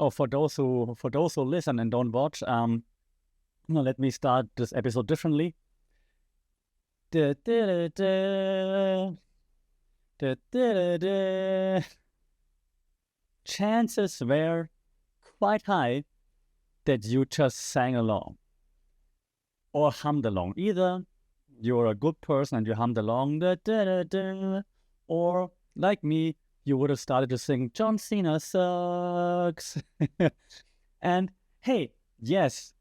for those who listen and don't watch, let me start this episode differently. Da, da, da, da. Da, da, da, da. Chances were quite high that you just sang along or hummed along. Either you're a good person and you hummed along, da, da, da, da, or like me, you would have started to sing John Cena sucks. And hey, yes,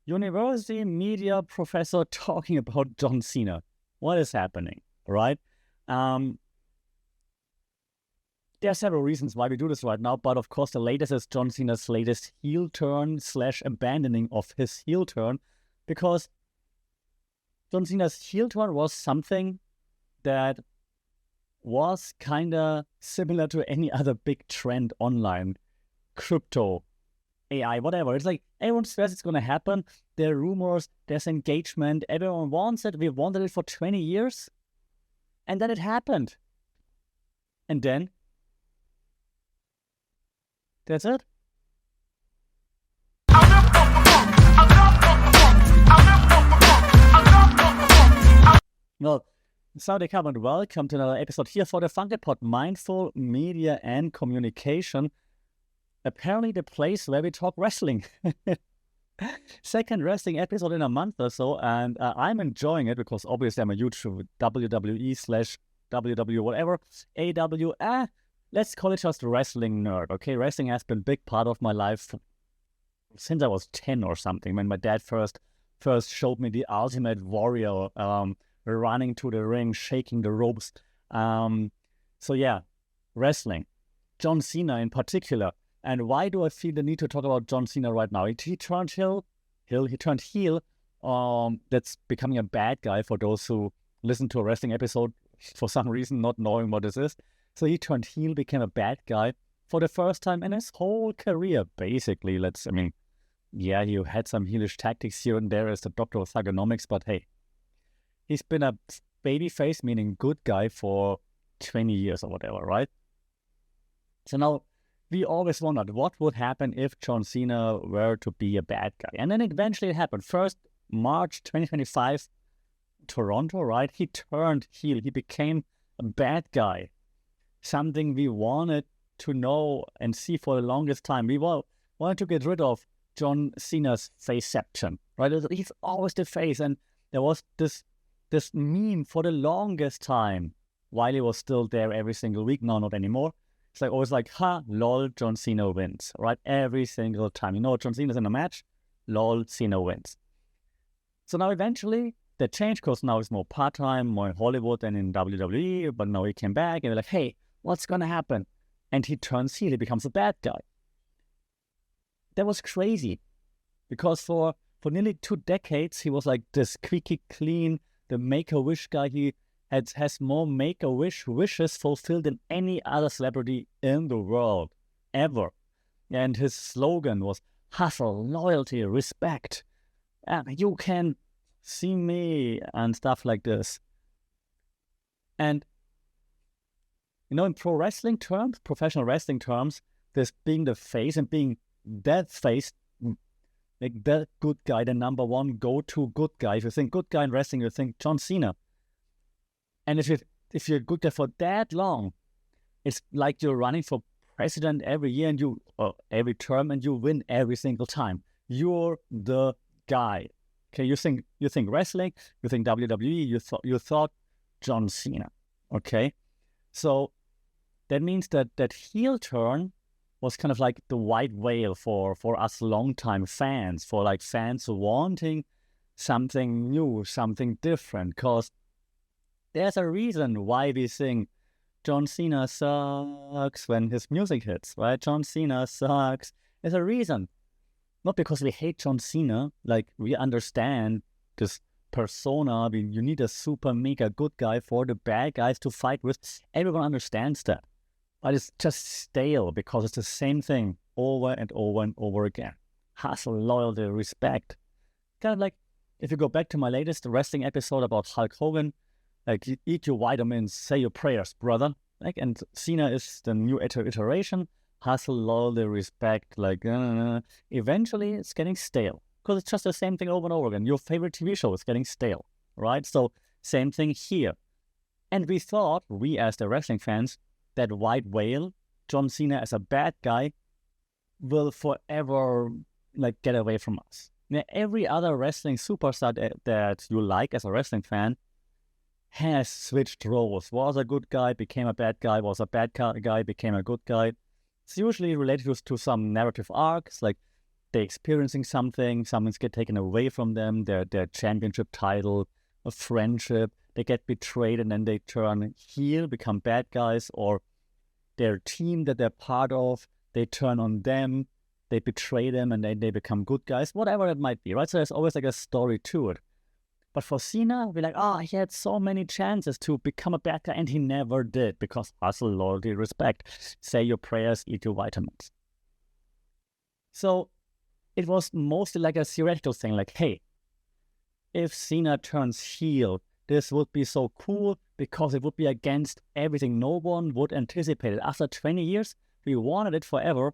university media professor talking about John Cena. What is happening, right? There are several reasons why we do this right now, but of course the latest is John Cena's latest heel turn / abandoning of his heel turn, because John Cena's heel turn was something that was kind of similar to any other big trend online, crypto, AI, whatever. It's like everyone swears it's going to happen. There are rumors, there's engagement, everyone wants it. We wanted it for 20 years, and then it happened. And then that's it. Well, Saudi come and welcome to another episode here for the Funky Pod, Mindful Media and Communication. Apparently the place where we talk wrestling. Second wrestling episode in a month or so, and I'm enjoying it because obviously I'm a huge WWE / WW whatever, AW, let's call it just wrestling nerd, okay? Wrestling has been a big part of my life since I was 10 or something, when my dad first showed me the Ultimate Warrior, running to the ring, shaking the ropes. So yeah, wrestling. John Cena in particular. And why do I feel the need to talk about John Cena right now? He turned heel. He turned heel. That's becoming a bad guy for those who listen to a wrestling episode for some reason, not knowing what this is. So he turned heel, became a bad guy for the first time in his whole career, basically. He had some heelish tactics here and there as the doctor of thugonomics, but hey, he's been a babyface, meaning good guy, for 20 years or whatever, right? So now, we always wondered what would happen if John Cena were to be a bad guy. And then eventually it happened. First, March 2025, Toronto, right? He turned heel. He became a bad guy. Something we wanted to know and see for the longest time. We wanted to get rid of John Cena's faceception, right? He's always the face. And there was this meme for the longest time while he was still there every single week. No, not anymore. It's always like, lol, John Cena wins, right? Every single time. John Cena's in a match, lol, Cena wins. So now eventually that changed, because now it's more part-time, more in Hollywood than in WWE, but now he came back and we're like, hey, what's going to happen? And he turns heel, he becomes a bad guy. That was crazy, because for nearly 2 decades, he was like the squeaky clean, the Make-A-Wish guy. He has more Make-A-Wish wishes fulfilled than any other celebrity in the world, ever. And his slogan was hustle, loyalty, respect. You can see me, and stuff like this. And, in pro wrestling terms, professional wrestling terms, this being the face and being that face, like that good guy, the number one go-to good guy. If you think good guy in wrestling, you think John Cena. And if you're good there for that long, it's like you're running for president every year and every term, and you win every single time. You're the guy. Okay, you think wrestling, you think WWE, you thought John Cena. Okay, so that means that heel turn was kind of like the white whale for us longtime fans, for like fans wanting something new, something different, because there's a reason why we sing John Cena sucks when his music hits, right? John Cena sucks. There's a reason. Not because we hate John Cena, like we understand this persona. You need a super mega good guy for the bad guys to fight with. Everyone understands that. But it's just stale because it's the same thing over and over and over again. Hustle, loyalty, respect. Kind of like, if you go back to my latest wrestling episode about Hulk Hogan, like, eat your vitamins, say your prayers, brother. And Cena is the new iteration, hustle, loyalty, respect, eventually it's getting stale because it's just the same thing over and over again. Your favorite TV show is getting stale, right? So same thing here. And we thought, we as the wrestling fans, that white whale, John Cena as a bad guy, will forever get away from us. Now, every other wrestling superstar that you like as a wrestling fan has switched roles. Was a good guy, became a bad guy, was a bad guy, became a good guy. It's usually related to some narrative arcs, like they're experiencing something's get taken away from them, their championship title, a friendship, they get betrayed and then they turn heel, become bad guys, or their team that they're part of, they turn on them, they betray them, and then they become good guys, whatever it might be, right? So there's always a story to it. But for Cena, we're like, he had so many chances to become a bad guy, and he never did, because hustle, loyalty, respect. Say your prayers, eat your vitamins. So it was mostly like a theoretical thing, like, hey, if Cena turns heel, this would be so cool because it would be against everything. No one would anticipate it. After 20 years, we wanted it forever,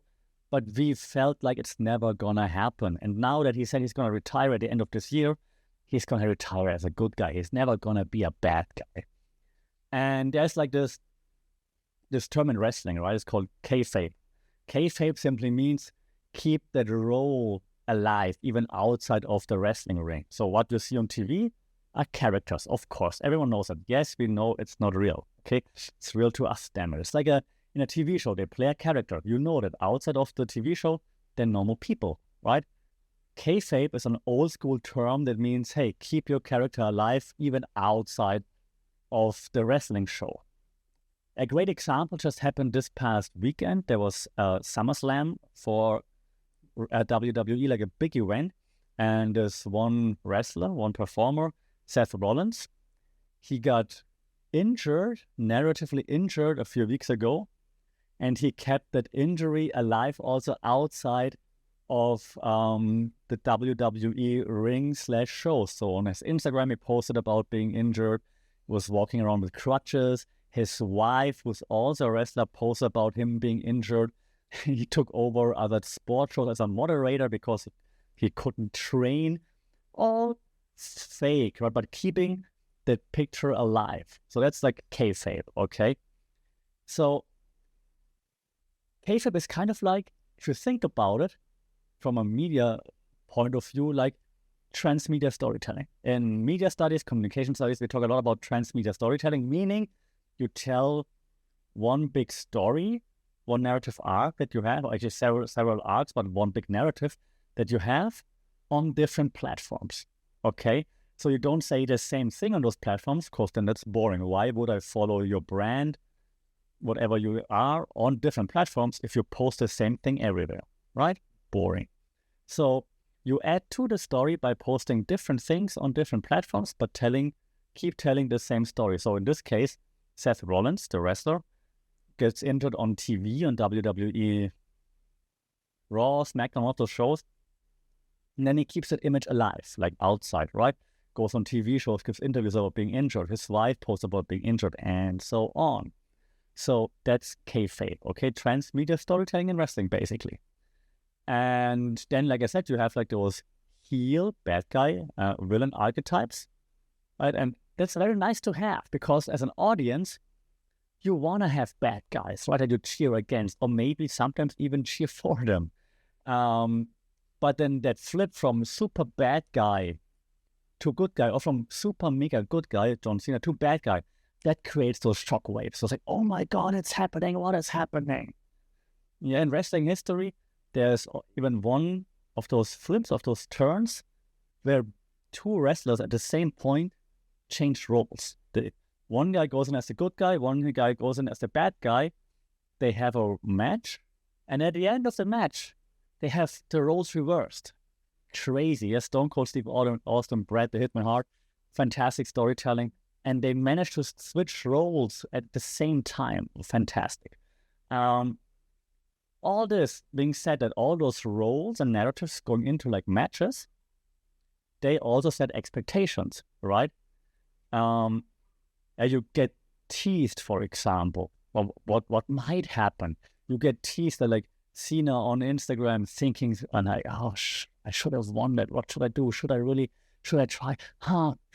but we felt like it's never gonna happen. And now that he said he's gonna retire at the end of this year, he's gonna retire as a good guy. He's never gonna be a bad guy. And there's this term in wrestling, right? It's called kayfabe. Kayfabe simply means keep that role alive, even outside of the wrestling ring. So what you see on TV are characters, of course. Everyone knows that. Yes, we know it's not real, okay? It's real to us, damn it. It's like in a TV show, they play a character. You know that outside of the TV show, they're normal people, right? Kayfabe is an old school term that means, hey, keep your character alive even outside of the wrestling show. A great example just happened this past weekend. There was SummerSlam for WWE, like a big event, and there's one wrestler, one performer, Seth Rollins. He got injured, narratively injured a few weeks ago, and he kept that injury alive also outside of the WWE ring/show. So on his Instagram, he posted about being injured, was walking around with crutches. His wife, who's also a wrestler, posted about him being injured. He took over other sports shows as a moderator because he couldn't train. All fake, right? But keeping the picture alive. So that's like kayfabe, okay? So kayfabe is kind of like, if you think about it from a media point of view, like transmedia storytelling. In media studies, communication studies, we talk a lot about transmedia storytelling, meaning you tell one big story, one narrative arc that you have, or actually several arcs, but one big narrative that you have on different platforms, okay? So you don't say the same thing on those platforms, because then that's boring. Why would I follow your brand, whatever you are, on different platforms if you post the same thing everywhere, right? Boring. So you add to the story by posting different things on different platforms, but keep telling the same story. So in this case, Seth Rollins, the wrestler, gets injured on TV, on WWE, Raw, SmackDown, all those shows. And then he keeps that image alive, like outside, right? Goes on TV shows, gives interviews about being injured. His wife posts about being injured, and so on. So that's kayfabe, okay? Transmedia storytelling in wrestling, basically. And then, like I said, you have like those heel, bad guy, villain archetypes, right? And that's very nice to have, because as an audience, you want to have bad guys, right, that you cheer against, or maybe sometimes even cheer for them. But then that flip from super bad guy to good guy, or from super mega good guy, John Cena, to bad guy, that creates those shock waves. So it's like, oh my God, it's happening. What is happening? Yeah, in wrestling history, there's even one of those flips, of those turns, where two wrestlers at the same point change roles. One guy goes in as the good guy, one guy goes in as the bad guy. They have a match, and at the end of the match, they have the roles reversed. Crazy. Yes, Stone Cold Steve Austin, Bret, they hit my heart. Fantastic storytelling. And they managed to switch roles at the same time. Fantastic. All this being said, that all those roles and narratives going into like matches, they also set expectations, right? As you get teased, for example, what might happen. You get teased that like Cena on Instagram thinking, and like, oh, I should have won that. What should I do? Should I try?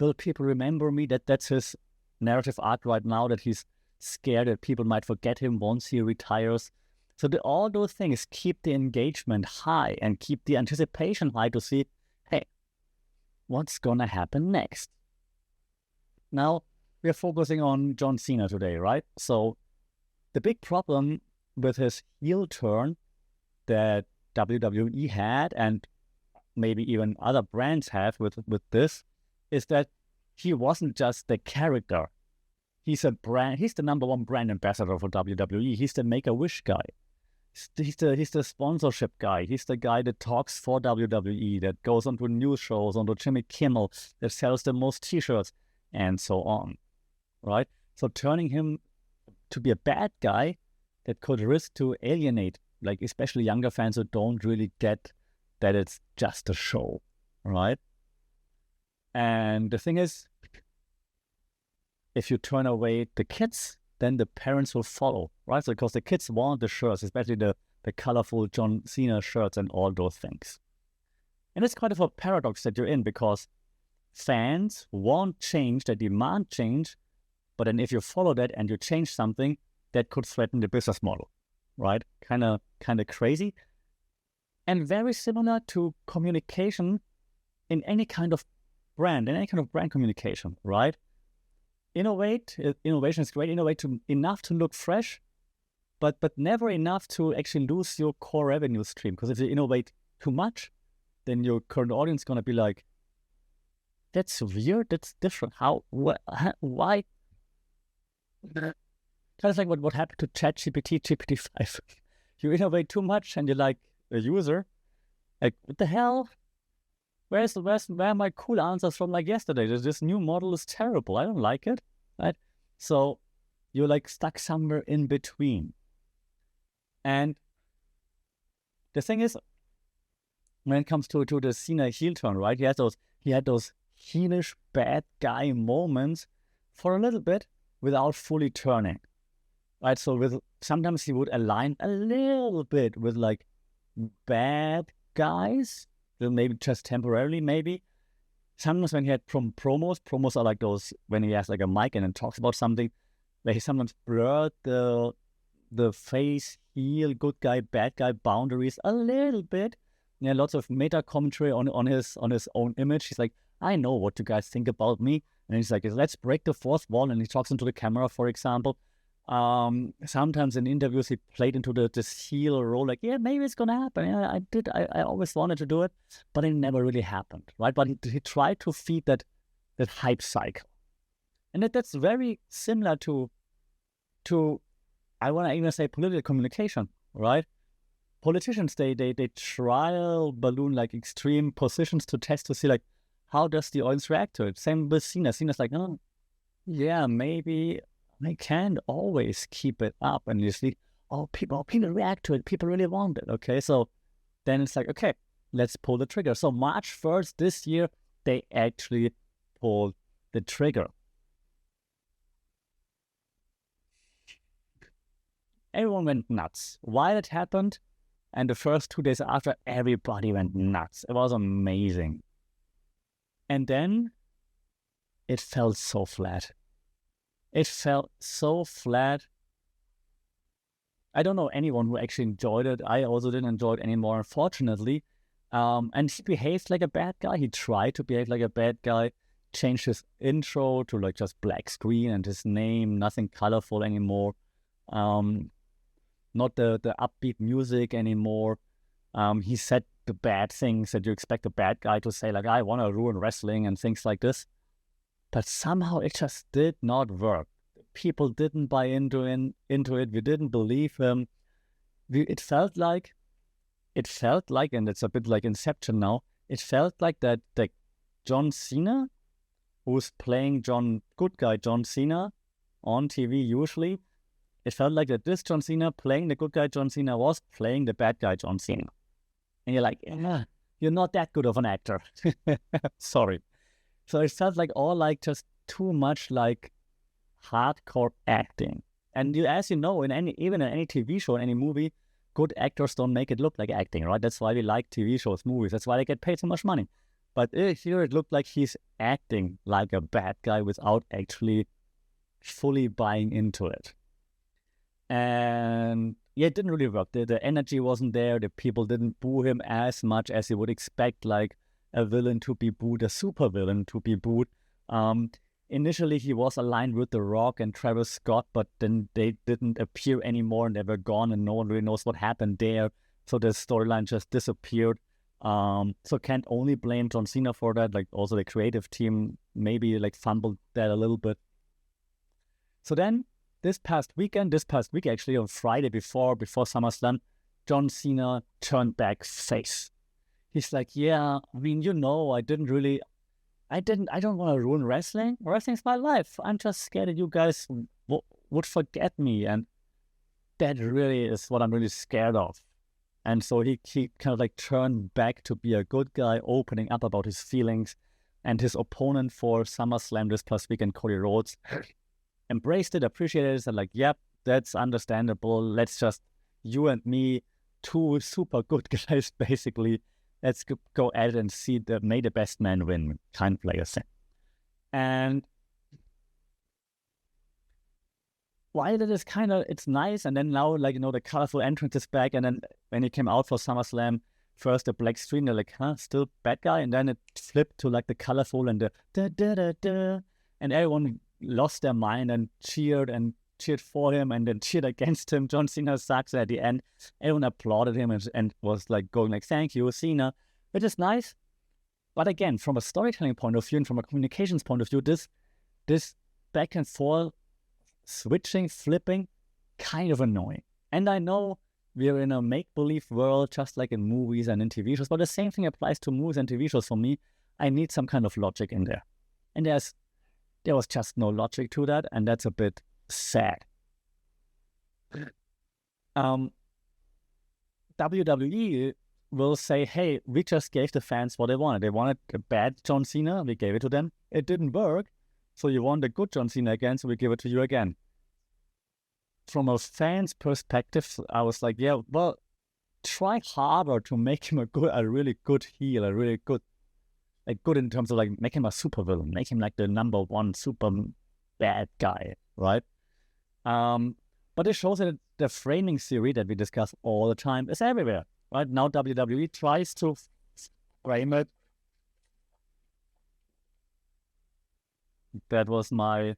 Will people remember me? That's his narrative arc right now, that he's scared that people might forget him once he retires. So all those things keep the engagement high and keep the anticipation high to see, hey, what's gonna happen next? Now, we're focusing on John Cena today, right? So the big problem with his heel turn that WWE had, and maybe even other brands have with this, is that he wasn't just the character. He's a brand. He's the number one brand ambassador for WWE. He's the Make-A-Wish guy. He's the sponsorship guy. He's the guy that talks for WWE, that goes onto news shows, onto Jimmy Kimmel, that sells the most T-shirts, and so on, right? So turning him to be a bad guy that could risk to alienate, like especially younger fans who don't really get that it's just a show, right? And the thing is, if you turn away the kids, then the parents will follow, right? So because the kids want the shirts, especially the colorful John Cena shirts and all those things. And it's kind of a paradox that you're in, because fans want change, they demand change, but then if you follow that and you change something, that could threaten the business model, right? Kind of crazy. And very similar to communication in any kind of brand, communication, right? Innovation is great. Innovate enough to look fresh, but never enough to actually lose your core revenue stream. Because if you innovate too much, then your current audience is going to be like, that's weird, that's different. Why? Kind of like what happened to ChatGPT, GPT-5. You innovate too much and you're like a user, like, what the hell? Where are my cool answers from like yesterday? This new model is terrible. I don't like it, right? So you're like stuck somewhere in between. And the thing is, when it comes to the Cena heel turn, right? He had those heelish bad guy moments for a little bit without fully turning, right? So sometimes he would align a little bit with like bad guys, maybe just temporarily, maybe. Sometimes when he had promos are like those when he has like a mic and then talks about something, where he sometimes blurred the face, heel, good guy, bad guy boundaries a little bit. Yeah, lots of meta commentary on his own image. He's like, I know what you guys think about me. And he's like, let's break the fourth wall. And he talks into the camera, for example. Sometimes in interviews he played into this heel role, like, yeah, maybe it's gonna happen. Yeah, I always wanted to do it, but it never really happened, right? But he tried to feed that hype cycle, and that's very similar to I want to even say political communication, right? Politicians they trial balloon like extreme positions to test to see like how does the audience react to it. Same with Cena. Cena's like, oh, yeah, maybe I can't always keep it up. And you see, people react to it. People really want it. Okay, so then it's like, okay, let's pull the trigger. So March 1st this year, they actually pulled the trigger. Everyone went nuts. Why that happened? And the first 2 days after, everybody went nuts. It was amazing. And then it felt so flat. It felt so flat. I don't know anyone who actually enjoyed it. I also didn't enjoy it anymore, unfortunately. And he behaved like a bad guy. He tried to behave like a bad guy. Changed his intro to like just black screen and his name, nothing colorful anymore. Not the upbeat music anymore. He said the bad things that you expect a bad guy to say, like, I want to ruin wrestling and things like this. But somehow it just did not work. People didn't buy into it. We didn't believe him. It felt like, and it's a bit like Inception now, it felt like that John Cena, who's playing good guy John Cena on TV usually, it felt like that this John Cena playing the good guy John Cena was playing the bad guy John Cena. And you're like, yeah, you're not that good of an actor. Sorry. So it felt like all like just too much like hardcore acting. And as you know, even in any TV show, in any movie, good actors don't make it look like acting, right? That's why we like TV shows, movies. That's why they get paid so much money. But here it looked like he's acting like a bad guy without actually fully buying into it. And yeah, it didn't really work. The energy wasn't there. The people didn't boo him as much as you would expect, like a villain to be booed, a super villain to be booed. Initially, he was aligned with The Rock and Travis Scott, but then they didn't appear anymore and they were gone and no one really knows what happened there. So the storyline just disappeared. So can't only blame John Cena for that. Like also the creative team maybe like fumbled that a little bit. So then this past week actually on Friday before SummerSlam, John Cena turned back face. He's like, yeah, I mean, I don't want to ruin wrestling. Wrestling's my life. I'm just scared that you guys would forget me. And that really is what I'm really scared of. And so he kind of like turned back to be a good guy, opening up about his feelings. And his opponent for SummerSlam this past weekend, Cody Rhodes, embraced it, appreciated it, and like, yep, that's understandable. Let's just, you and me, two super good guys, basically. Let's go at it and see may the best man win, kind of like a thing. And while it is it's nice, and then now, like, the colorful entrance is back, and then when he came out for SummerSlam, first the black screen, they're like, still bad guy, and then it flipped to like the colorful and the da-da-da-da, and everyone lost their mind and cheered for him and then cheered against him. John Cena sucks. At the end, everyone applauded him and was like going like, thank you, Cena, which is nice. But again, from a storytelling point of view and from a communications point of view, this back and forth switching, flipping, kind of annoying. And I know we're in a make-believe world, just like in movies and in TV shows, but the same thing applies to movies and TV shows for me. I need some kind of logic in there. And there was just no logic to that, and that's a bit sad. WWE will say, hey, we just gave the fans what they wanted. They wanted a bad John Cena, we gave it to them. It didn't work, so you want a good John Cena again, so we give it to you again. From a fan's perspective, I was like, yeah, well, try harder to make him a really good heel, a really good, like good in terms of like make him a super villain, make him like the number one super bad guy, right? But it shows that the framing theory that we discuss all the time is everywhere, right? Now WWE tries to frame it. That was my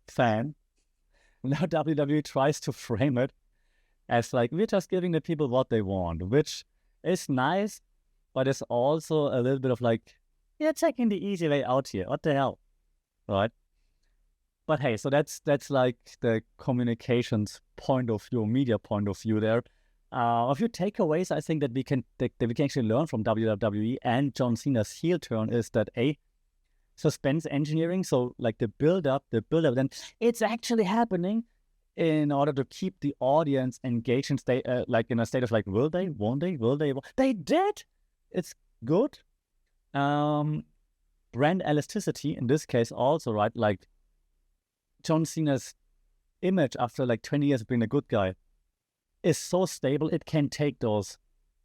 fan. Now WWE tries to frame it as like, we're just giving the people what they want, which is nice, but it's also a little bit of like, you're taking the easy way out here. What the hell, right? But hey, so that's like the communications point of view, media point of view there. A few takeaways I think that we can actually learn from WWE and John Cena's heel turn is that suspense engineering, so like the build up, then it's actually happening in order to keep the audience engaged and stay like in a state of like, will they, won't they, will they? They did. It's good. Brand elasticity in this case also, right? Like John Cena's image after like 20 years of being a good guy is so stable, it can take those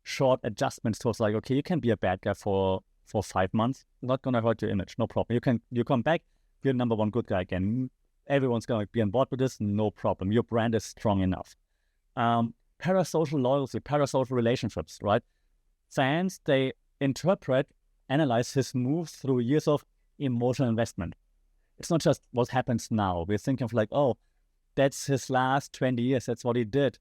short adjustments towards like, okay, you can be a bad guy for 5 months, not gonna hurt your image, no problem. You come back, you're number one good guy again. Everyone's gonna be on board with this, no problem. Your brand is strong enough. Parasocial loyalty, parasocial relationships, right? Fans, they analyze his moves through years of emotional investment. It's not just what happens now. We're thinking of like, oh, that's his last 20 years. That's what he did.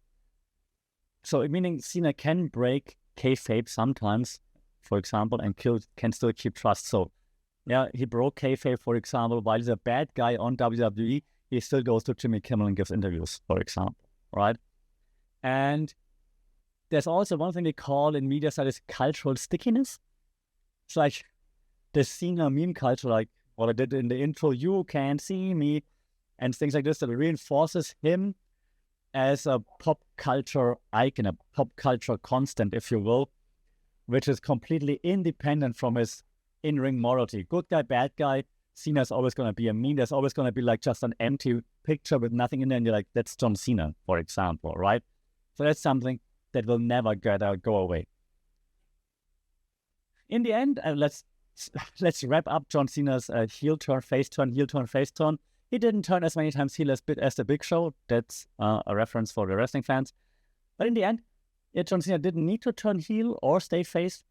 So meaning Cena can break kayfabe sometimes, for example, and can still keep trust. So yeah, he broke kayfabe, for example, while he's a bad guy on WWE, he still goes to Jimmy Kimmel and gives interviews, for example, right? And there's also one thing they call in media side is cultural stickiness. It's like the Cena meme culture, like what I did in the intro, you can't see me, and things like this that reinforces him as a pop culture icon, a pop culture constant, if you will, which is completely independent from his in-ring morality. Good guy, bad guy, Cena is always going to be a meme. There's always going to be like just an empty picture with nothing in there. And you're like, that's John Cena, for example, right? So that's something that will never go away. In the end, let's wrap up John Cena's heel turn, face turn, heel turn, face turn. He didn't turn as many times heel as the Big Show. That's a reference for the wrestling fans. But in the end, John Cena didn't need to turn heel or stay face.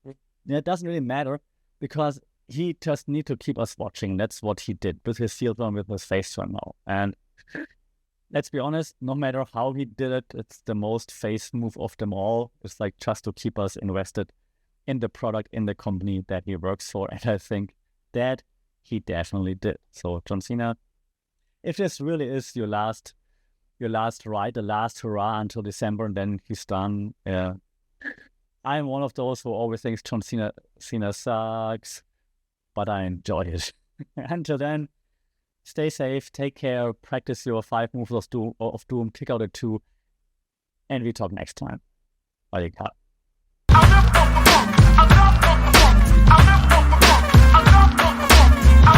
It doesn't really matter because he just need to keep us watching. That's what he did with his heel turn, with his face turn now. And let's be honest, no matter how he did it, it's the most face move of them all. It's like just to keep us invested in the product, in the company that he works for. And I think that he definitely did. So John Cena, if this really is your last ride, the last hurrah until December, and then he's done. I'm one of those who always thinks John Cena sucks, but I enjoy it. Until then, stay safe, take care, practice your 5 moves of doom, kick out a 2, and we talk next time. Bye.